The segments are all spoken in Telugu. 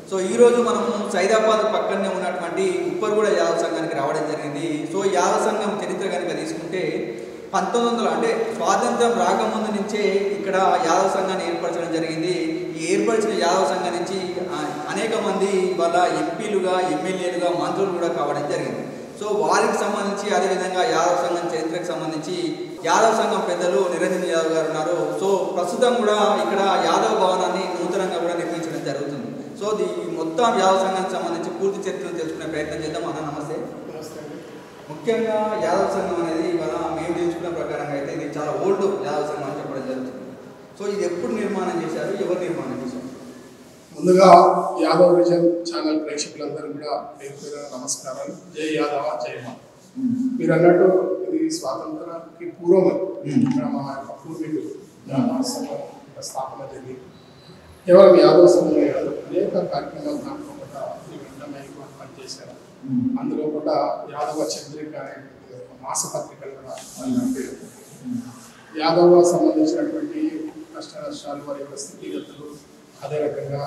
సో ఈరోజు మనము సైదాబాద్ పక్కనే ఉన్నటువంటి ఉప్పర్గూడ యాదవ సంఘానికి రావడం జరిగింది. సో యాదవ సంఘం చరిత్ర కనుక తీసుకుంటే 1900 అంటే స్వాతంత్రం రాకముందు నుంచే ఇక్కడ యాదవ సంఘాన్ని ఏర్పరచడం జరిగింది. ఈ ఏర్పరిచిన యాదవ సంఘం నుంచి అనేక మంది వాళ్ళ ఎంపీలుగా, ఎమ్మెల్యేలుగా, మంత్రులు కూడా కావడం జరిగింది. సో వారికి సంబంధించి అదేవిధంగా యాదవ సంఘం చరిత్రకు సంబంధించి యాదవ సంఘం పెద్దలు నిరంజన్ యాదవ్ గారు ఉన్నారు. సో ప్రస్తుతం కూడా ఇక్కడ యాదవ భవనాన్ని నూతనంగా కూడా నిర్మించడం జరుగుతుంది. సో మొత్తం యాదవ సంఘానికి సంబంధించి పూర్తి చరిత్రను తెలుసుకునే ప్రయత్నం చేద్దాం. అన్న నమస్తే. ముఖ్యంగా యాదవ సంఘం అనేది ఇవాళ మేము తెలుసుకున్న ప్రకారంగా అయితే ఇది చాలా ఓల్డ్ యాదవ సంఘం అని చెప్పడం జరుగుతుంది. సో ఇది ఎప్పుడు నిర్మాణం చేశారు, ఎవరు నిర్మాణం చేశారు? ముందుగా యాదవ్ విజన్ ఛానల్ ప్రేక్షకులందరూ కూడా పేరు నమస్కారాలు. జై యాదవ జై మా. మీరు అన్నట్టు ఇది స్వాతంత్రానికి పూర్వం మా యొక్క పూర్వీకులు యాదవ సంఘం స్థాపన జరిగింది. కేవలం యాదవ సంఘం కాదు, అనేక కార్యక్రమాలు దాంట్లో కూడా పనిచేశారు. అందులో కూడా యాదవ చంద్రిక అనే మాసపత్రికలు కూడా యాదవ సంబంధించినటువంటి కష్ట నష్టాలు, వారి యొక్క స్థితిగతులు, అదే రకంగా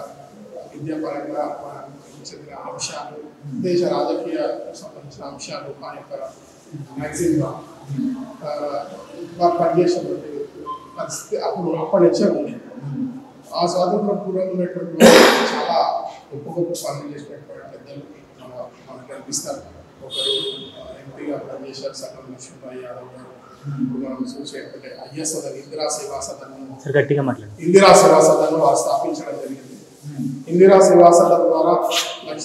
విద్యాపరంగా చెందిన అంశాలు, దేశ రాజకీయ సంబంధించిన అంశాలు ఆ యొక్క మ్యాగజైన్ వారు పనిచేసినటువంటి పరిస్థితి అప్పటి నుంచే ఉంది. ఆ స్వాతంత్ర పూర్వం ఉన్నటువంటి చాలా గొప్ప గొప్ప పనులు చేసినటువంటి పెద్దలు మనకు కనిపిస్తారు. ఒకరు ఎంపీగా పనిచేశారు సంగం లక్ష్మీబాయి యాదవ్ గారు. ఇప్పుడు మనం చూసేటువంటి ఐఎస్ఎల్ ఇందిరా సేవా సదన్ వారు స్థాపించడం జరిగింది. ఇందిరా సేవా సదన్ ద్వారా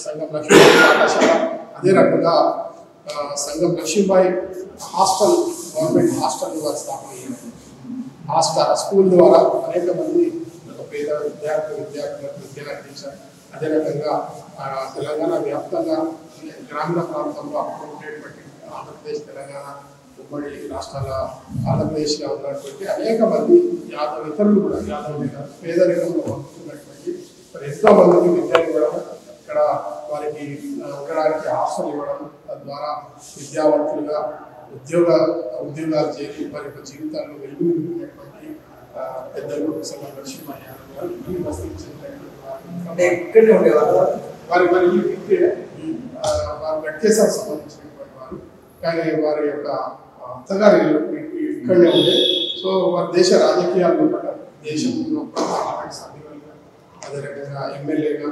సంగం లక్ష్మీబాయి పాఠశాల, అదే రకంగా సంగం లక్ష్మీబాయి హాస్టల్, గవర్నమెంట్ హాస్టల్ వారు స్థాపన అయ్యారు. స్కూల్ ద్వారా అనేక మంది పేద విద్యార్థులకు విద్యను అందించారు. అదే రకంగా తెలంగాణ వ్యాప్తంగా గ్రామీణ ప్రాంతంలో అప్పుడు ఉండేటువంటి ఆంధ్రప్రదేశ్, తెలంగాణ ఉమ్మడి రాష్ట్రాల ఆంధ్రప్రదేశ్గా ఉన్నటువంటి అనేక మంది ఇతరులు కూడా పేదరికంలో ఉన్నటువంటి ఎంతో మందికి విద్యను ఇవ్వడం, ఇక్కడ వారికి ఉండడానికి హాస్టల్ ఇవ్వడం, తద్వారా విద్యావంతులుగా ఉద్యోగాలు చేసి వారి యొక్క జీవితాల్లో వెలుగు నింపినటువంటి పెద్దలు సంగం లక్ష్మీబాయి యాదవ్ గారు ఈ బస్తీకి చెందినటువంటి వారి గట్కేసాకు సంబంధించినటువంటి వారు. కానీ వారి యొక్క అత్తగారి ఇక్కడనే ఉండే. సో వారి దేశ రాజకీయాల్లో కూడా దేశంలో పార్లమెంట్ సభ్యులుగా, అదే రకంగా ఎమ్మెల్యేగా,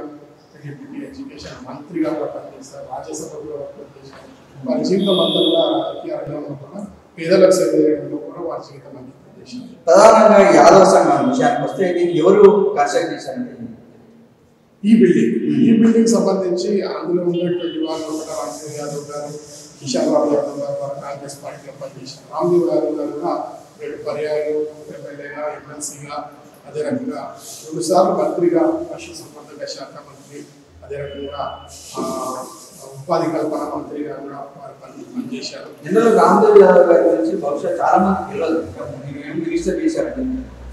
డిప్యూటీ ఎడ్యుకేషన్ మంత్రిగా కూడా పనిచేస్తారు, రాజ్యసభలో పనిచేశారు. వారి జీవితం అంతా కూడా రాజకీయ రంగంలో కూడా పేదలకు సేవ చేయడంలో కూడా వారి జీవితం అంతా పనిచేశారు. ప్రధానంగా యాదవ సంఘం విషయానికి వస్తే దీన్ని ఎవరు కన్స్ట్రక్ట్ చేశారంటే ఈ బిల్డింగ్ సంబంధించి అందులో ఉన్నటువంటి వాళ్ళు రామ్దేవ్ యాదవ్ గారు, కిషన్ రావు యాదవ్ గారు వారు కాంగ్రెస్ పార్టీలో పనిచేశారు. రామ్దేవ్ యాదవ్ గారు కూడా 2 పర్యాయాలు ఎమ్మెల్యేగా, ఎమ్మెల్సీగా, అదే రకంగా 2 సార్లు మంత్రిగా, పశు సంవర్ధక శాఖ మంత్రి, అదే రకంగా ఉపాధి కల్పన మంత్రిగా కూడా వారు పనిచేశారు. ఇందులో రామ్దేవ్ యాదవ్ గారి గురించి బహుశా చాలా మంది తెలియదు. రిజిస్టర్ చేశారండి.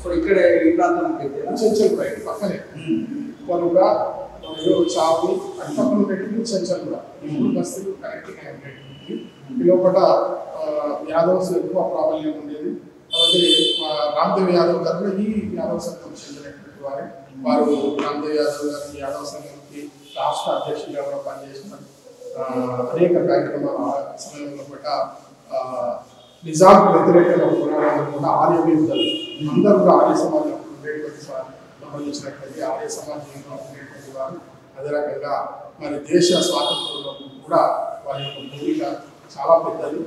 సో ఇక్కడ ఈ ప్రాంతం చెంచల్ రైట్ పక్కనే కొనుగా చావు పక్కన పెట్టి చెంచల్ కూడా బస్తీలు కనెక్టింగ్ అయినటువంటి లోపల యాదవ్స్ ఎక్కువ ప్రాబల్యం ఉండేది. కాబట్టి రామ్దేవ్ యాదవ్ గారు ఈ యాదవ్ సంఘం చెందినటువంటి వారు రామ్దేవ్ యాదవ్ గారు యాదవ్ సంఘంకి రాష్ట్ర అధ్యక్షుడిగా కూడా పనిచేసినారు. అనేక కార్యక్రమాలు ఆ సమయంలో కూడా నిజాం వ్యతిరేకంగా పోరాడాలు కూడా ఆర్యవేత్తలు అందరూ కూడా ఆర్య సమాజం ఉండేటువంటి సంబంధించినటువంటి ఆర్య సమాజంలో ఉండేటువంటి వారు. అదే రకంగా మరి దేశ స్వాతంత్రంలో కూడా వారి యొక్క భూమిక చాలా పెద్దది.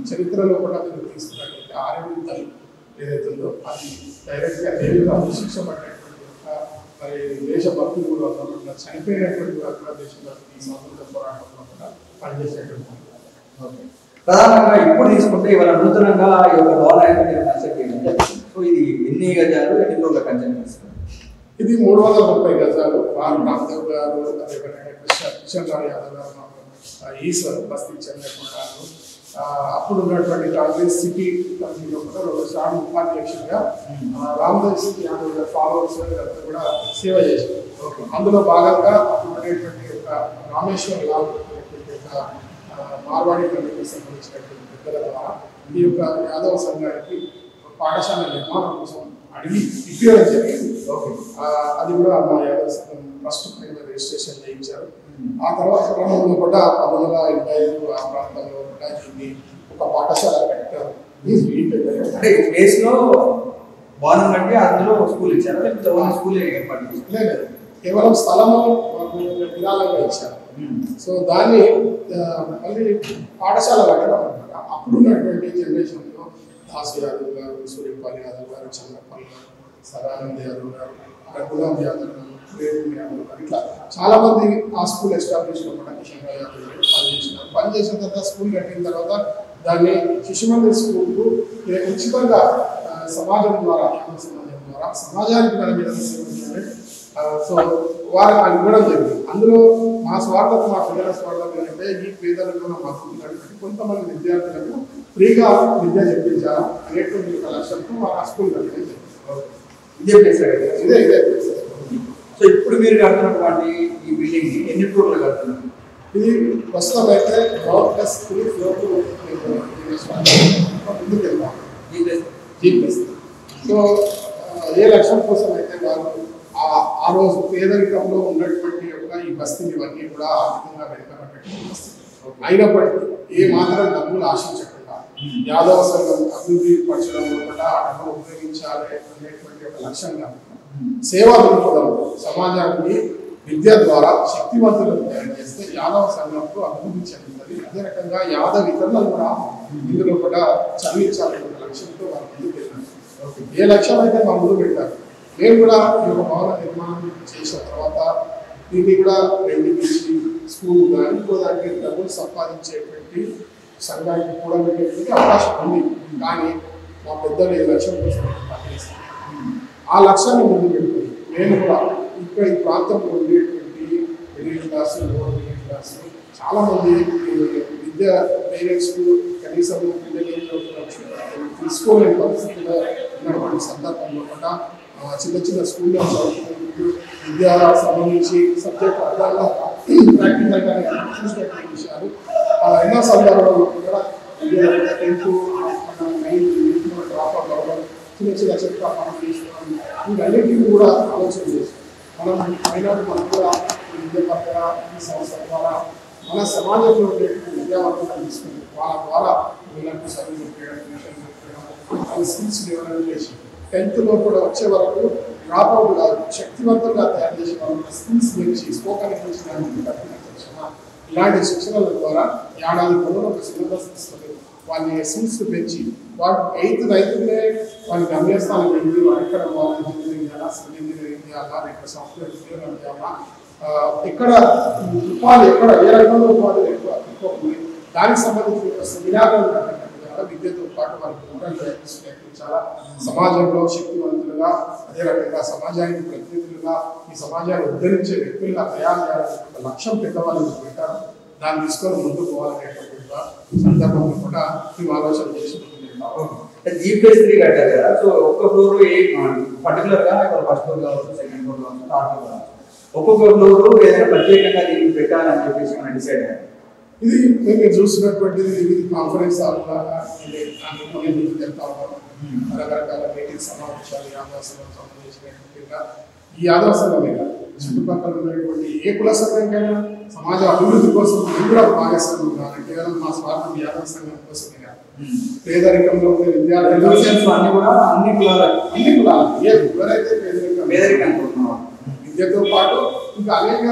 చరిత్రలో కూడా మీరు తీసుకున్నటువంటి ఆర్యవేత్తలు ఏదైతుందో అది డైరెక్ట్గా నేరుగా శిక్షపడినటువంటి మరి దేశ భక్తులు కూడా ఉన్నారు. చనిపోయినటువంటి వారు కూడా దేశంలో ఈ స్వాతంత్ర పోరాటంలో కూడా పనిచేసేటువంటి. ప్రధానంగా ఇప్పుడు తీసుకుంటే ఇవాళ నూతనంగా ఈ యొక్క భవనాన్ని కన్స్ట్రక్ట్ చేయడం. సో ఇది ఎన్ని గజాలు, ఎన్ని ఫ్లోర్ల కన్స్ట్రక్ట్ చేస్తారు? ఇది 330 గజాలు. వారు రామ్దేవ్ గారు, అదేవిధంగా కిషన్ రావు యాదవ్ గారు ఈశ్వర్ బస్తీ చెందినటువంటి అప్పుడు ఉన్నటువంటి కాంగ్రెస్ సిటీ కమిటీలో కూడా 2 సార్లు ఉపాధ్యక్షుడిగా రామ్దేవ్ యాదవ్ గారు ఫాలోవర్స్ కూడా సేవ చేశారు. అందులో భాగంగా అప్పుడు ఉండేటువంటి యొక్క రామేశ్వర్ లాల్ మార్వాడి కమిటీకి సంబంధించినటువంటి పెద్దల ద్వారా ఈ యొక్క యాదవ సంఘానికి పాఠశాల నిర్మాణం కోసం అడిగి ఇప్పడం జరిగింది. అది కూడా మా యాదవ్ సంఘం ట్రస్ట్ పైన రిజిస్ట్రేషన్ చేయించారు. ఆ తర్వాత క్రమంలో కూడా 1985 ఆ ప్రాంతంలో కూడా దీన్ని ఒక పాఠశాల పెట్టారు. అంటే ప్లేస్ లో భవనం కట్టి అందులో స్కూల్ ఇచ్చారు, లేకపోతే స్కూల్ ఏర్పాటు లేదు, కేవలం స్థలము విరాళంగా ఇచ్చారు. సో దాన్ని మళ్ళీ పాఠశాల పెట్టడం అనమాట. అప్పుడున్నటువంటి జనరేషన్లో దాసు యాదవ్ గారు, సూర్యపాల్ యాదవ్ గారు, చంద్రపాల్ గారు, సదానంద్ యాదవ్ గారు, రఘురామ్ యాదవ్ గారు, వేణు యాదవ్ గారు, ఇట్లా చాలా మంది ఆ స్కూల్ ఎస్టాబ్లిష్ కూడా కిషన్ యాదవ్ గారు పనిచేసినారు. పనిచేసిన తర్వాత స్కూల్ కట్టిన తర్వాత దాన్ని శిశుమందిర్ స్కూల్కు ఉచితంగా సమాజం ద్వారా సమాజానికి మనం ఏదైనా సో వారు అది ఇవ్వడం జరిగింది. అందులో మా స్వార్థం, మా పిల్లల స్వార్థం ఏంటంటే ఈ పేదలకు మద్దతు కొంతమంది విద్యార్థులకు ఫ్రీగా విద్య చెప్పించాలి అనేటువంటి ఒక లక్ష్యంతో మా స్కూల్ కట్టడం ఇదే ఇదే. సో ఇప్పుడు మీరు కడుతున్నటువంటి ఈ బిల్డింగ్ ఎన్ని ఫ్లోర్లు కడుతున్నారు? ఇది ప్రస్తుతం అయితే గ్రౌండ్ ప్లస్ 3 ఫ్లోర్లు ముందుకు వెళ్తాం. సో ఏ లక్ష్యం కోసం అయితే వాళ్ళు ఆ రోజు పేదరికంలో ఉన్నటువంటి యొక్క ఈ బస్తీని ఇవన్నీ కూడా ఆర్థికంగా వెనుకబెట్టిన బస్తీ అయినప్పటికీ ఏ మాత్రం డబ్బులు ఆశించకుండా యాదవ సంఘం అభివృద్ధి పరచడం కూడా డబ్బులు ఉపయోగించాలి అనేటువంటి ఒక లక్ష్యంగా సేవా దృక్పథం సమాజానికి విద్య ద్వారా శక్తివంతులను తయారు చేస్తే యాదవ సంఘంతో అభివృద్ధి చెందుతుంది. అదే రకంగా యాదవ ఇతరులను కూడా ఇందులో కూడా చదివించాలనే లక్ష్యంతో వాళ్ళు ముందుకు వెళ్ళారు. ఏ లక్ష్యం అయితే మా ముందు పెట్టారు. నేను కూడా ఈ యొక్క భవన నిర్మాణం చేసిన తర్వాత దీన్ని కూడా రెండించి స్కూల్ కానీ ఇంకో దానికి డబ్బులు సంపాదించేటువంటి సంఘానికి కూడా పెట్టేటువంటి అవకాశం ఉంది. కానీ మా పెద్దలు ఈ లక్ష్యం కోసం పనిచేస్తాను. ఆ లక్ష్యాన్ని ముందు పెట్టుకుని నేను కూడా ఇక్కడ ఈ ప్రాంతంలో ఉండేటువంటి middle class, lower middle class చాలామంది విద్య పేరెంట్స్ కనీసం పిల్లలు తీసుకోలేని పరిస్థితుల్లో ఉన్నటువంటి సందర్భంలో కూడా చిన్న చిన్న స్కూల్లో చదువుతున్నప్పుడు విద్యా సంబంధించి సబ్జెక్ట్ అర్థంగా ప్రాక్టికల్గా చూసినటువంటి విషయాలు ఎన్నో సందర్భాల్లో కూడా 10th, 9th డ్రాప్ అవుట్ అవ్వడం, చిన్న చిన్న చెట్ల మనం తీసుకోవడం, ఇవన్నింటినీ కూడా ఆలోచన చేస్తాం. మనం అయినట్టు మనం కూడా విద్య పరంగా ఈ సంస్థ ద్వారా మన సమాజంలో ఉండేటువంటి విద్యావంతులను తీసుకుని వాళ్ళ ద్వారా వీళ్ళకు చదువు చెప్పడం, స్కిల్స్ డెవలప్ చేసి 10th లో కూడా వచ్చే వరకు డ్రాప్ అవుట్ కాదు, శక్తివంతంగా తయారు చేసి వాళ్ళకి స్కిల్స్ పెంచి స్పోకన్ ఇంగ్లీష్ ఇలాంటి శిక్షణల ద్వారా ఏడాది పనులు ఒక సిలబస్ తీసుకొని వాళ్ళని స్కిల్స్ పెంచి వాడు 8th, 9th వాళ్ళ గమ్యస్థానం వెళ్ళి ఎక్కడ వాళ్ళు ఇంజనీరింగ్ చేయాలా, సివిల్ ఇంజనీరింగ్ చేయాలా, ఇక్కడ సాఫ్ట్వేర్ ఉద్యోగం చేయాలా, ఎక్కడ ఉపాధి ఎక్కడ ఏ రకంగా ఉపాధి ఎక్కువ ఉంది దానికి సంబంధించిన సెమినార్లు విద్యతో పాటు వాళ్ళకి దూరంగా నేర్పించాలా, సమాజంలో శక్తివంతులుగా అదే రకంగా సమాజానికి ప్రతినిధులుగా ఈ సమాజాన్ని ఉద్ధరించే వ్యక్తులుగా తయారు చేయాలనే లక్ష్యం పెద్దవాళ్ళు పెట్టారు. దాన్ని తీసుకొని ముందుకు పోవాలనేటువంటి సందర్భంలో కూడా మేము ఆలోచన చేసి G+3 కట్టారు కదా. సో ఒక్క ఫ్లోర్ పర్టికులర్ గా ఫస్ట్ ఫ్లోర్ కావచ్చు, సెకండ్ ఫ్లోర్ కావచ్చు, థర్డ్ ఫ్లోర్ కావచ్చు, ఒక్కొక్క ఫ్లోర్ ఏదైనా ప్రత్యేకంగా దీన్ని పెట్టాలని చెప్పేసి మనం డిసైడ్ అయ్యాం. ఇది మేము చూసినటువంటిది ఇది కాన్ఫరెన్స్ చెప్తా ఉన్నాం. రకరకాల మీటింగ్ సమావేశాలు యాదవ సంఘం సంబంధించినట్టుగా ఈ యాదవ సంఘమే కాదు చుట్టుపక్కల ఉన్నటువంటి ఏ కుల సంఘంకైనా సమాజ అభివృద్ధి కోసం మేము కూడా భాగస్వామ్యం కావాలి. కేవలం మా స్వార్థం యాదవ సంఘం కోసమే కాదు, పేదరికంలో ఉండే విద్యార్థులు అన్ని కులాలు ఎవరైతే పేదరికం విద్యతో పాటు ఇంకా అనేక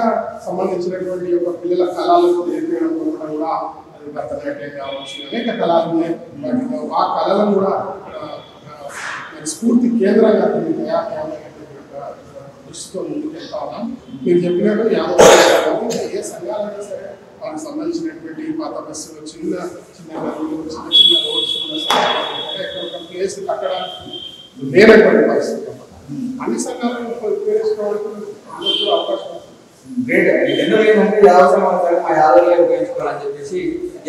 సంబంధించినటువంటి యొక్క పిల్లల కళలకు నేర్పించడం కూడా అది భరతనాట్యం కావచ్చు, అనేక కళలు ఉన్నాయి. ఆ కళలను కూడా స్ఫూర్తి కేంద్రంగా దృష్టితో ముందుకు వెళ్తా ఉన్నాం. మీరు చెప్పినట్టు ఏ సంఘాలైనా సరే వాళ్ళకి సంబంధించినటువంటి పాత బస్సులు, చిన్న చిన్న గదులు, చిన్న చిన్న రోడ్స్ ఎక్కడ ప్లేస్ కట్టడానికి లేనటువంటి పరిస్థితి అన్ని సంఘాలను అవకాశం ఏంటంటే యాదవ సంఘం మా యాదవులే ఉపయోగించుకోవాలని చెప్పేసి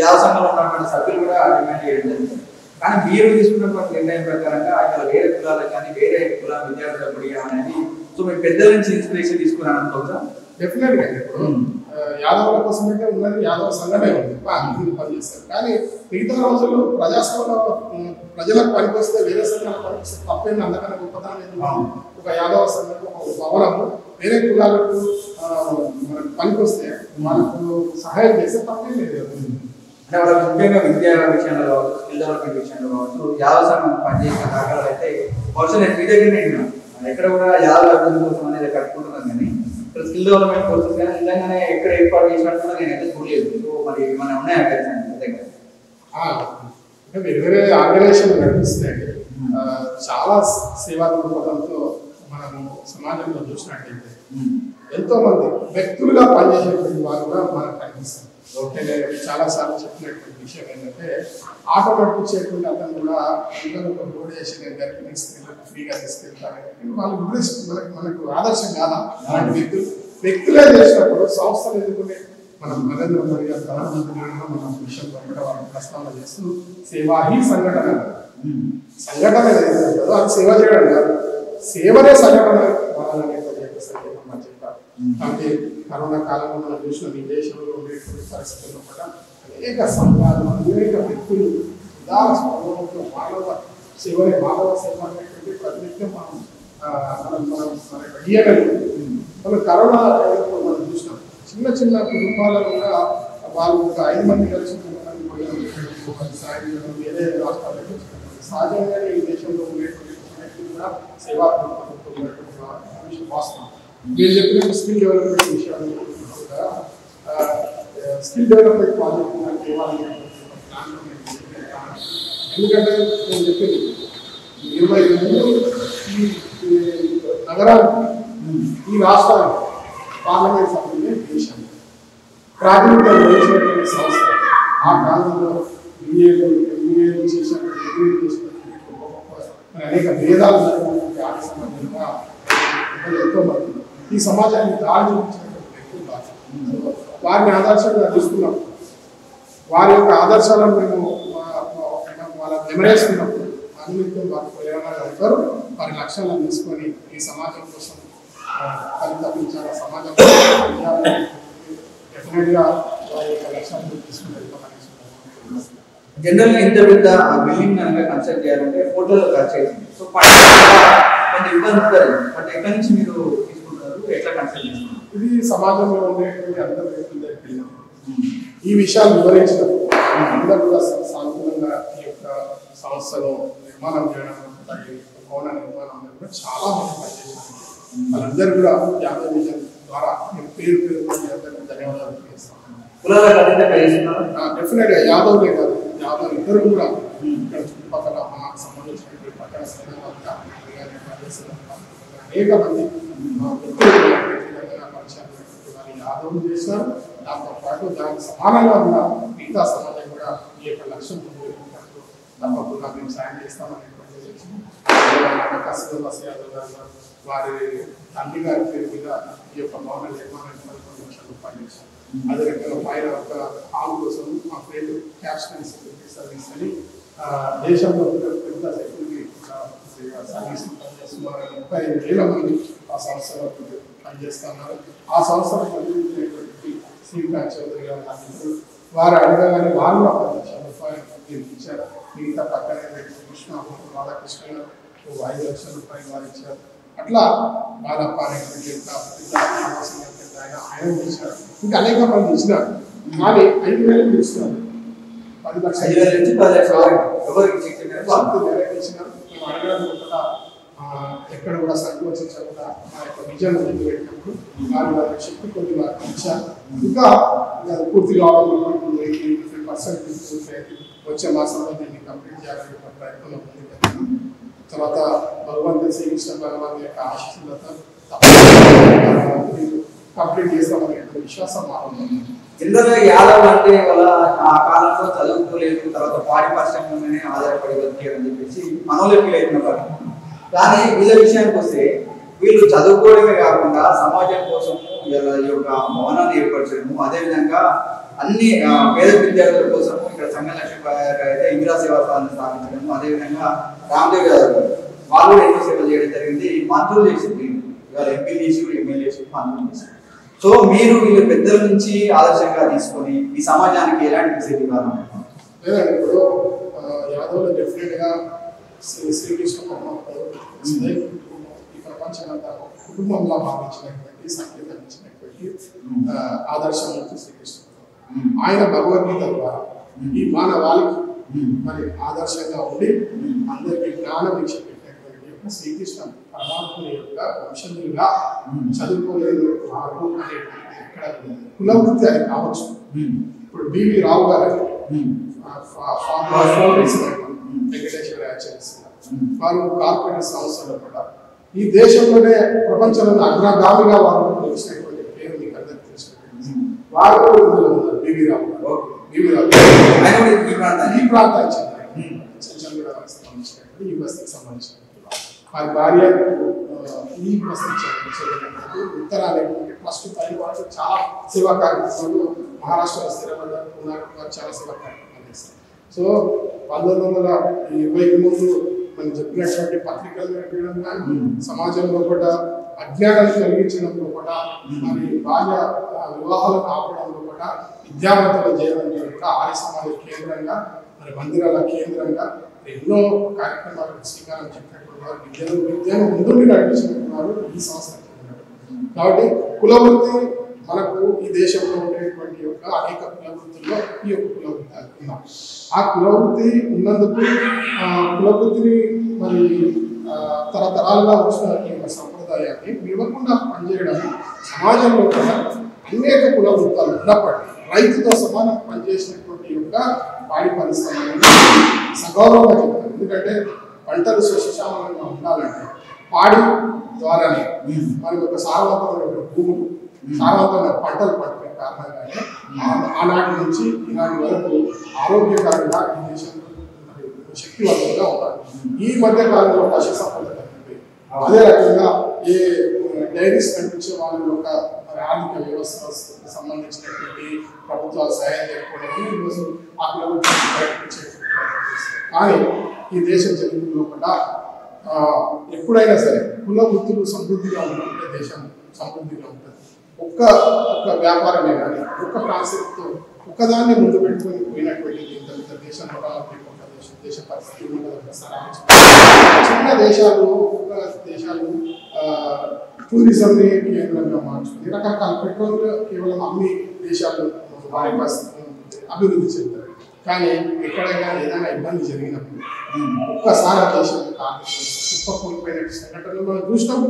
యాదవ సంఘంలో ఉన్నటువంటి సభ్యులు కూడా డిమాండ్ చేయడం జరిగింది. కానీ మీరు తీసుకున్నటువంటి నిర్ణయం ప్రకారంగా ఇక్కడ వేరే కులాలకు కానీ వేరే కుల విద్యార్థులకు అనేది సో మీ పెద్దల నుంచి ఇన్స్పిరేషన్ తీసుకున్నాను అనుకోవచ్చా? డెఫినెట్గా ఇప్పుడు యాదవుల కోసం అయితే ఉన్నది యాదవ సంఘమే ఉంది పనిచేస్తారు. కానీ మిగతా రోజులు ప్రజాసేవలో ప్రజలకు పనికొస్తే వేరే సంఘాలకు పనికొస్తే తప్పేమి అందుకని గొప్పతనం ఒక యాదవ సంఘం ఒక భవనము వేరే కులాలకు మనకు పనికొస్తే వాళ్ళకు సహాయం చేస్తే తప్పేం లేదు. అంటే వాళ్ళకి ముఖ్యంగా విద్యా విషయంలో కావచ్చు, స్కిల్ డెవలప్మెంట్ విషయంలో కావచ్చు, యాదవ సంఘం పనిచేసిన దాఖలు అయితే బహుశా నేను మీ దగ్గర ఎక్కడ కూడా యాదవ అభివృద్ధి కోసం అనేది కట్టుకుంటున్నాను. కానీ ఇక్కడ స్కిల్ డెవలప్మెంట్ కోర్సెస్ కానీ నిజంగానే ఎక్కడ ఏర్పాటు చేసినట్టు కూడా నేను అయితే చూడలేదు. సో మరి ఏమైనా ఉన్నాయా దగ్గర? అంటే వేరే వేరే ఆర్గనైజేషన్ నడిపిస్తున్నాయి. చాలా సేవా దృక్పథంతో మనము సమాజంలో చూసినట్టయితే ఎంతో మంది వ్యక్తులుగా పనిచేసేటువంటి వారు కూడా మనకు కనిపిస్తారు. చాలా సార్లు చెప్పినటువంటి విషయం ఏంటంటే ఆటో నడిపించేటువంటి అతను కూడా అందరూ ఒక రోడ్ చేసి నేను గర్భిణీ స్త్రీలకు ఫ్రీగా తీసుకెళ్తాను వాళ్ళు మనకు ఆదర్శం కాదా? అలాంటి వ్యక్తులే చేసినప్పుడు సంస్థలు ఎదుర్కొనే మనం నరేంద్ర మోడీ గారు ప్రధానమంత్రి మన విషయంలో కూడా వాళ్ళు ప్రస్తావన చేస్తూ సేవా హీ సంఘటన సంఘటన ఏదైతే ఉంటుందో అది సేవ చేయడం కాదు, సేవనే సంఘటన వాళ్ళని చెప్పారు. కాబట్టి కరోనా కాలంలో మనం చూసిన ఈ దేశంలో ఉండేటువంటి పరిస్థితుల్లో కూడా అనేక సంఘాలు అనేక వ్యక్తులు ఉదాహరణ స్వభావంతో మానవ సేవనే మానవ సేవ అనేటువంటి ప్రతినిత్యం మనం కరోనా మనం చూసినాం. చిన్న చిన్న కుటుంబాలలో కూడా వాళ్ళు ఒక 5 మంది కలిసి సాయం చేయడం వేరే రాష్ట్రాలకు సహజంగానే ఈ దేశంలో ఉండేటువంటి వ్యక్తులు కూడా సేవా వాస్తవం. మీరు చెప్పినట్టు స్కిల్ డెవలప్మెంట్ విషయాలు కూడా స్కిల్ డెవలప్మెంట్ ప్రాజెక్ట్ ఎందుకంటే నేను చెప్పింది 22 ఈ నగరానికి ఈ రాష్ట్రానికి పార్లమెంట్ సభ్యులే దేశం ప్రాతినిధ్యం వహించినటువంటి సంస్థ. ఆ కాలంలో ఎంబీఏలు చేసినటువంటి డిగ్రీలు చేసినటువంటి అనేక భేదాలు జరిగినటువంటి ఆర్థిక సంబంధంగా ఎంతో మంది ఈ సమాజాన్ని దారి చూపించినటువంటి వ్యక్తులు వారిని ఆదర్శంగా తీసుకున్నాం. వారి యొక్క ఆదర్శాలను మేము వాళ్ళ నెమరేసుకున్నప్పుడు అన్నింటితో వారు ప్రేరణగా ఉంటారు. వారి లక్ష్యాలను తీసుకొని ఈ సమాజం కోసం పరితపించాలి, సమాజం డెఫినెట్గా వారి యొక్క లక్ష్యాలను తీసుకుని వెళ్తామని. జనరల్గా ఇంత పెద్ద బిల్డింగ్ కనుక కన్స్ట్రక్ట్ చేయాలంటే ఫోటోలో ఖర్చు అవుతుంది. సో కొంచెం ఇబ్బంది ఉంటుంది. బట్ ఎక్కడి నుంచి మీరు తీసుకుంటారు, ఎట్లా కన్స్ట్రక్ట్ చేస్తున్నారు? ఇది సమాజంలో ఉండేటువంటి అందరి వ్యక్తుల దగ్గరికి ఈ విషయాలు వివరించినప్పుడు అందరూ కూడా సానుకూలంగా ఈ యొక్క సంస్థను నిర్మాణం చేయడం, భవన నిర్మాణం కూడా చాలా మంది పనిచేసినారు. వాళ్ళందరూ కూడా యాదవ్ విజన్ ద్వారా పేరు అందరికీ ధన్యవాదాలు తెలియజేస్తాం. డెఫినెట్గా యాదవ్లే కాదు, యాదవ్ ఇద్దరు కూడా ఇక్కడ చుట్టుపక్కల మనకు సంబంధించినటువంటి పట్టణ సంఘాలుగా అనేక మంది యాదవులు చేశారు. దాంతో పాటు దానికి సమానంగా ఉన్న మిగతా సమాజం కూడా ఈ యొక్క లక్ష్యం తప్పకుండా మేము సాయం చేస్తామనేటువంటి యాదవ్ గారు వారి తండ్రి గారి పేరు మీద ఈ యొక్క భవన నిర్మాణానికి 11 లక్షల రూపాయలు ఇచ్చారు. అదే రకంగా పైన ఒక హాల్ కోసం మా ఫ్రెండ్ క్యాప్షన్ సెక్యూరిటీ సర్వీస్ అని దేశంలో పెద్ద సెక్యూరిటీ సర్వీస్ సుమారు 35,000 మంది ఆ సంస్థలో పనిచేస్తున్నారు. ఆ సంస్థలో పనిచేసినటువంటి శ్రీకాంత్ చౌదరి గారు వారు అడగగానే వారు 10 లక్షల రూపాయలు ఇచ్చారు. మిగతా పక్కనే కృష్ణ రాధాకృష్ణ గారు 5 లక్షల రూపాయలు వారు ఇచ్చారు. అట్లా బాలప్ప అనేటువంటి ఆయన చేశారు. ఇంకా అనేక మంది ఇచ్చినారు. కానీ 5,000 ఇస్తున్నారు. 10 లక్షలు ఇచ్చినారు. మేము అడగడం కూడా ఎక్కడ కూడా సంకోచించకుండా మా యొక్క విజయం ముందు పెట్టినప్పుడు వారి శక్తి కొద్ది వారికి ఇచ్చారు. ఇంకా పూర్తి కావాలన్నప్పుడు 80% వచ్చే మాసంలో దీన్ని కంప్లీట్ చేయాలని ప్రయత్నంలో ముందుకు వెళ్తున్నాం. తర్వాత భగవంతుని శ్రీకృష్ణ భగవాన్ యొక్క ఆశీస్సులతో కంప్లీట్ చేస్తామనే విశ్వాసం మాకు. జనరల్గా యాదవ్ అంటే వాళ్ళ ఆ కాలంలో చదువుకోలేదు, తర్వాత పాడి పరిశ్రమలోనే ఆధారపడి బతికేదని చెప్పేసి మనోళ్ళు ఫీల్ అవుతున్నారు. కానీ వీళ్ళ విషయానికి వస్తే వీళ్ళు చదువుకోవడమే కాకుండా సమాజం కోసం ఈ యొక్క భవనాన్ని ఏర్పరచడము, అదేవిధంగా అన్ని పేద విద్యార్థుల కోసం ఇక్కడ సంఘలక్ష్మి అయితే ఇందిరా సేవా సదనం స్థాపించడము, అదేవిధంగా రామ్దేవ్ యాదవ్ గారు వాళ్ళు ఎన్నో సేవలు చేయడం జరిగింది. మంత్రులు చేసింది, ఇవాళ ఎంపీలు చేసి ఎమ్మెల్యే చేసి మంత్రులు చేసి. సో మీరు వీళ్ళు పెద్దల నుంచి ఆదర్శంగా తీసుకొని ఈ సమాజానికి ఎలాంటి మెసేజ్ ఇవ్వాలి? లేదండి, ఇప్పుడు యాదవ్లో డెఫినెట్గా శ్రీకృష్ణ పరమాత్ముడు ఈ ప్రపంచమంతా కుటుంబంలో భావించినటువంటి సంకేతం ఇచ్చినటువంటి ఆదర్శమూర్తి శ్రీకృష్ణ. ఆయన భగవద్గీత ద్వారా ఈ మానవాళికి మరి ఆదర్శంగా ఉండి అందరికీ జ్ఞాన దీక్ష పెట్టినటువంటి శ్రీకృష్ణ పరమాత్ముని యొక్క వంశజులుగా చదువుకోలేదు వారు అనేటువంటి ఎక్కడ కులవృత్తి అది కావచ్చు. ఇప్పుడు బివి రావు గారు వెంకటేశ్వర వారు కార్పొరేట్ సంస్థలు కూడా ఈ దేశంలోనే ప్రపంచంలోనే అగ్రగామిగా వారు తెలిసినటువంటి పేరు మీకు అందరికీ తెలిసినటువంటి వారు ఇందులో ఉన్నారు. బివి రావు గారు ఈ ప్రాంతానికి చెందినటువంటి ఈ బస్తీకి సంబంధించినటువంటి వారి భార్య ఈ బస్తీకి చెందినటువంటి ఉత్తరాలైనటువంటి ట్రస్ట్ పైన వాళ్ళు చాలా సేవా కార్యక్రమాలు మహారాష్ట్రలో స్థిరపడ్డారు ఉన్నారు. వారు చాలా సేవా కార్యక్రమాలు చేస్తారు. సో 1920 ముందు మనం చెప్పినటువంటి పత్రికలు నడిపడం కానీ సమాజంలో కూడా అజ్ఞానాన్ని కలిగించడంలో కూడా మరి బాల్య వివాహాలను ఆపడంలో కూడా విద్యావంతుల జీవనంలో కూడా ఆర్య సమాజ కేంద్రంగా మరి మందిరాల కేంద్రంగా ఎన్నో కార్యక్రమాలకు శ్రీకారం చెప్పినటువంటి వారు విద్యను ముందుండి నడిపించినట్టున్నారు ఈ సంస్థ. కాబట్టి కులవృత్తి మనకు ఈ దేశంలో ఉండేటువంటి యొక్క అనేక కులవృత్తుల్లో ఈ యొక్క కులవృత్తి ఉన్నాం. ఆ కులవృత్తి ఉన్నందుకు కులవృత్తిని మరి తరతరాలుగా వచ్చిన ఈ సంప్రదాయాన్ని విడవకుండా పనిచేయడం సమాజంలో కూడా అనేక కులవృత్తాలు ఉన్నప్పటికీ రైతుతో సమానం పనిచేసినటువంటి యొక్క పాడి పరిశ్రమలను సగౌరవంగా చెప్తారు. ఎందుకంటే పంటలు సుశామలంగా ఉండాలంటే పాడి ద్వారానే మనకి ఒక సారవంతమైన భూములు సారవంతమైన పంటలు పట్టుకునే కారణంగానే ఆనాటి నుంచి ఈనాటి వరకు ఆరోగ్యకరంగా ఈ దేశంలో శక్తివంతంగా ఉన్నారు. ఈ మధ్య కాలంలో పశు సంపద అదే రకంగా ఏ డైరీస్ కనిపించే వాళ్ళ యొక్క ఆర్థిక వ్యవస్థ సంబంధించినటువంటి ప్రభుత్వాలు సహాయం చేయకపోవడం ఈరోజు ఆ కానీ ఈ దేశ చరిత్రలో కూడా ఎప్పుడైనా సరే కుల వృత్తులు సమృద్ధిగా ఉంటుంటే దేశం సమృద్ధిగా ఉంటుంది. ఒక్క వ్యాపారమే కానీ ఒక్క కాన్సెప్ట్తో ఒక్కదాన్ని ముందు పెట్టుకొని పోయినటువంటి ఇంత దేశంలో దేశ పరిస్థితి చిన్న దేశాలు టూరిజంని కేంద్రంగా మార్చుకుని రకరకాల పెట్రోల్ కేవలం అన్ని దేశాలు అభివృద్ధి చెందారు. కానీ ఎక్కడైనా ఏదైనా ఇబ్బంది జరిగినప్పుడు ఒక్కసారి దేశం కుప్పకూలిపోయిన సంఘటనలు మనం చూసినాం,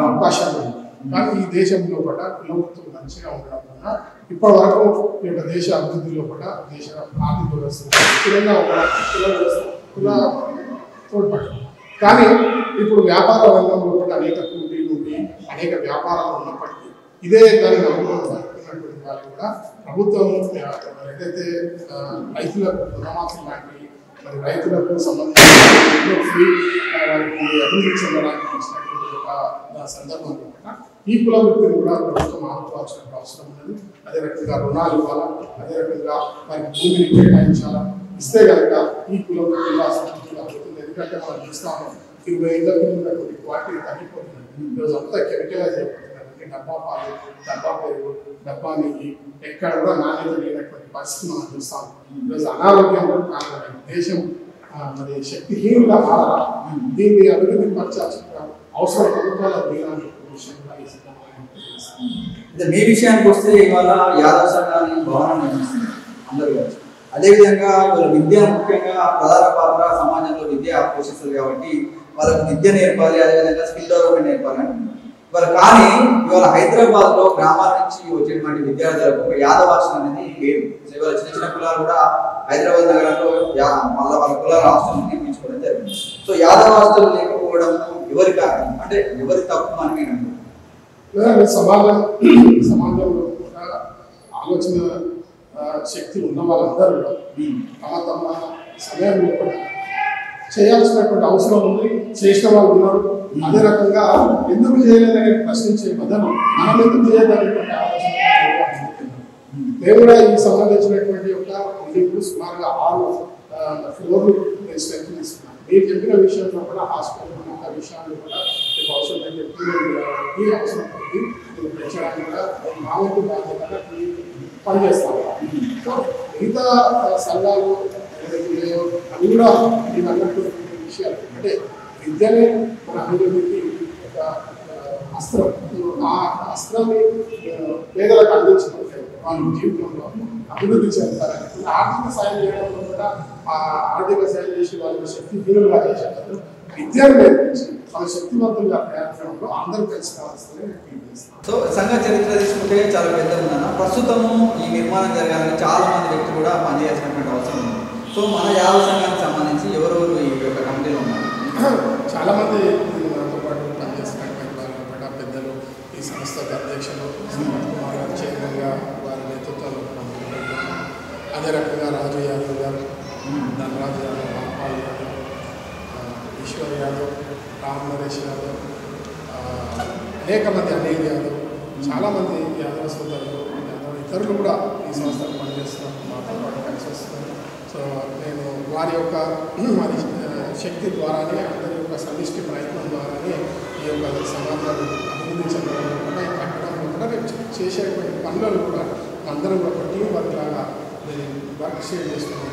అవకాశం ఉంది. కానీ ఈ దేశంలో కూడా కులవృత్తులు మంచిగా ఉండడం వల్ల ఇప్పటి వరకు ఈ యొక్క దేశ అభివృద్ధిలో కూడా దేశ ఆర్థిక వ్యవస్థ స్థిరంగా ఉండడం కుల తోడ్పడడం. కానీ ఇప్పుడు వ్యాపార రంగంలో కూడా అనేక పోటీలు ఉండి అనేక వ్యాపారాలు ఉన్నప్పటికీ ఇదే దాన్ని నమ్ముకున్నటువంటి వాళ్ళు కూడా ప్రభుత్వం ఏదైతే రైతులకు రుణమాఫీ లాంటి మరి రైతులకు సంబంధించిన ఫ్రీ అభివృద్ధి చెందడానికి ఇచ్చినటువంటి ఒక సందర్భంలో కూడా ఈ కుల వృత్తిని కూడా ప్రభుత్వం ఆదుకోవాల్సిన అవసరం ఉన్నది. అదే రకంగా రుణాలు ఇవ్వాలా, అదే రకంగా వారికి భూమిని కేటాయించాలా. ఇస్తే కనుక ఈ కుల వృత్తిగా సంస్కృతిగా అవుతుంది. ఎందుకంటే మనం చూస్తాము 20 ఏళ్ళ ఉన్నటువంటి క్వాలిటీ తగ్గిపోతుంది. ఈరోజు అంతా కెమికలైజ్ అయిపోతున్నారు. డబ్బా పాలు, డబ్బా పెరుగు, డబ్బా నెయ్యి ఎక్కడ కూడా నాణ్యత లేనటువంటి పరిస్థితి మనం చూస్తాము. ఈరోజు అనారోగ్యం కూడా కారణం. దేశం మరి శక్తిహీనంగా మారాలా, దీన్ని అభివృద్ధి పరచాల్సిన అవసరం ప్రభుత్వాల మీ విషయానికి వస్తే ఇవాళ యాదవ సంఘాన్ని భవనం నిర్మిస్తుంది అందరూ. అదేవిధంగా వాళ్ళ విద్య ముఖ్యంగా ప్రధాన పాత్ర సమాజంలో విద్య పోషిస్తుంది కాబట్టి వాళ్ళకు విద్య నేర్పాలి, అదేవిధంగా స్కిల్ డెవలప్మెంట్ నేర్పాలి అంటున్నారు ఇవాళ. కానీ ఇవాళ హైదరాబాద్ లో గ్రామాల నుంచి వచ్చేటువంటి విద్యార్థులకు ఒక యాదవ హాస్టల్ అనేది లేదు. ఇవాళ చిన్న చిన్న కులాలు కూడా హైదరాబాద్ నగరంలో వాళ్ళ కులాల హాస్టల్ నిర్మించుకోవడం జరిగింది. సో యాదవ హాస్టల్ లేకపోవడం ఎవరి కారణం అంటే ఎవరి తప్పు అని నేను అనుకుంటున్నాను. సమాజంలో కూడా ఆలోచన శక్తి ఉన్న వాళ్ళందరూ తమ తమ సమయంలో కూడా చేయాల్సినటువంటి అవసరం ఉంది. చేసిన వాళ్ళు ఉన్నారు. అదే రకంగా ఎందుకు చేయలేదని ప్రశ్నించే బదులు మనం ఎందుకు చేయలేదనేటువంటి ఆలోచన మేము కూడా ఈ సంబంధించినటువంటి యొక్క ఇప్పుడు సుమారుగా 6 ఫ్లోర్లు స్ట్రెంత్ తీసుకున్నాము. మీరు చెప్పిన విషయంలో కూడా హాస్పిటల్ మిగతా విషయాలు కూడా మీకు అవసరమైన ఈ అవసరం పడుతుంది మీరు పెంచడానికి కూడా మా వంతు బాధ్యతగా పనిచేస్తాం. సో మిగతా సంఘాలు ఏదైతే అవి కూడా మీరు అన్నట్టు విషయాలు అంటే విద్యనే మన అభివృద్ధికి ఒక అస్త్రం. ఆ అస్త్రాన్ని పేదలకు అందించినట్లయితే వాళ్ళ జీవితంలో అభివృద్ధి చెందుతారని ఆర్థిక సాయం చేయడంలో కూడా ఆ ఆర్థిక సాయం చేసి వాళ్ళని శక్తిహీనులుగా చేసేటప్పుడు విద్యను నేర్పించి వాళ్ళ శక్తివంతులుగా తయారు చేయడంలో అందరూ కలిసి కావాల్సిందని నేను ఫీల్ చేస్తాను. సో సంఘ చరిత్ర తీసుకుంటే చాలా పెద్దది ఉందన్న. ప్రస్తుతము ఈ నిర్మాణం జరగాలని చాలా మంది వ్యక్తులు కూడా పనిచేయాల్సినటువంటి అవసరం ఉంది. సో మన యాదవ సంఘానికి సంబంధించి ఎవరెవరు ఈ యొక్క కమిటీలో ఉన్నారు? చాలామంది నాతో పాటు పనిచేస్తున్నటువంటి వాళ్ళ పెద్దలు ఈ సంస్థకు అధ్యక్షులు కుమార్ గారు చైర్మన్గా వారి నేతృత్వంలో అదే రకంగా రాజు యాదవ్ గారు, ధనరాజు యాదవ్, రాంపాల్ యాదవ్, ఈశ్వర్ యాదవ్, రామ్ నరేష్ యాదవ్, అనేక మంది అనిల్ యాదవ్, చాలామంది యాదవ సోదరులు యాదవ్ ఇతరులు కూడా ఈ సంస్థకు పనిచేస్తున్నారు, మాతో పాటు కలిసి వస్తున్నారు. సో నేను వారి యొక్క వారి శక్తి ద్వారానే అందరి యొక్క సమిష్టి ప్రయత్నం ద్వారానే ఈ యొక్క సమాజాన్ని అభివృద్ధి చెందడంలో కూడా ఈ కట్టడంలో కూడా రేపు చేసేటువంటి పనులను కూడా అందరం ఒక టీం వర్క్ లాగా వర్క్ షేర్ చేస్తున్నాం.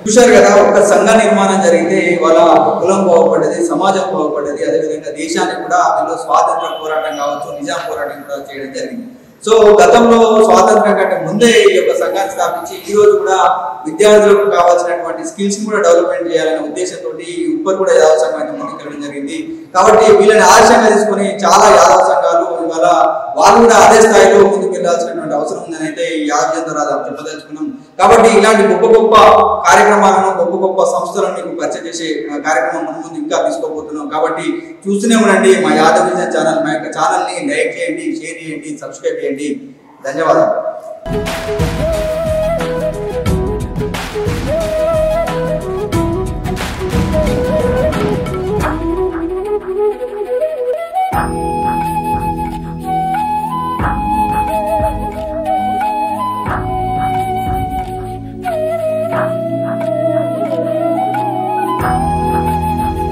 చూశారు కదా, ఒక సంఘ నిర్మాణం జరిగితే వాళ్ళ కులం బాగుపడ్డది, సమాజం బాగుపడ్డది, అదేవిధంగా దేశానికి కూడా అందులో స్వాతంత్ర పోరాటం కావచ్చు, నిజాం పోరాటం కూడా చేయడం జరిగింది. సో గతంలో స్వాతంత్రం కంటే ముందే ఈ యొక్క సంఘాన్ని స్థాపించి ఈ రోజు కూడా విద్యార్థులకు కావాల్సినటువంటి స్కిల్స్ కూడా డెవలప్మెంట్ చేయాలనే ఉద్దేశంతో ఉప్పర్ కూడా యాదవ సంఘాన్ని ముందుకెళ్ళడం జరిగింది. కాబట్టి వీళ్ళని ఆదర్శంగా తీసుకొని చాలా యాదవ సంఘాలు ఇవాళ వాళ్ళు కూడా అదే స్థాయిలో ముందుకు వెళ్ళాల్సినటువంటి అవసరం ఉందని అయితే ఈ యాదవ్ చెప్పదలుచుకున్నాం. కాబట్టి ఇలాంటి గొప్ప గొప్ప కార్యక్రమాలను, గొప్ప గొప్ప సంస్థలను మీకు పరిచయం చేసే కార్యక్రమం ముందు ఇంకా తీసుకోబోతున్నాం. కాబట్టి చూస్తూనే ఉండండి మా యాదవ్ విజన్ ఛానల్. మా యొక్క ఛానల్ని లైక్ చేయండి, షేర్ చేయండి, సబ్స్క్రైబ్ చేయండి. ధన్యవాదాలు.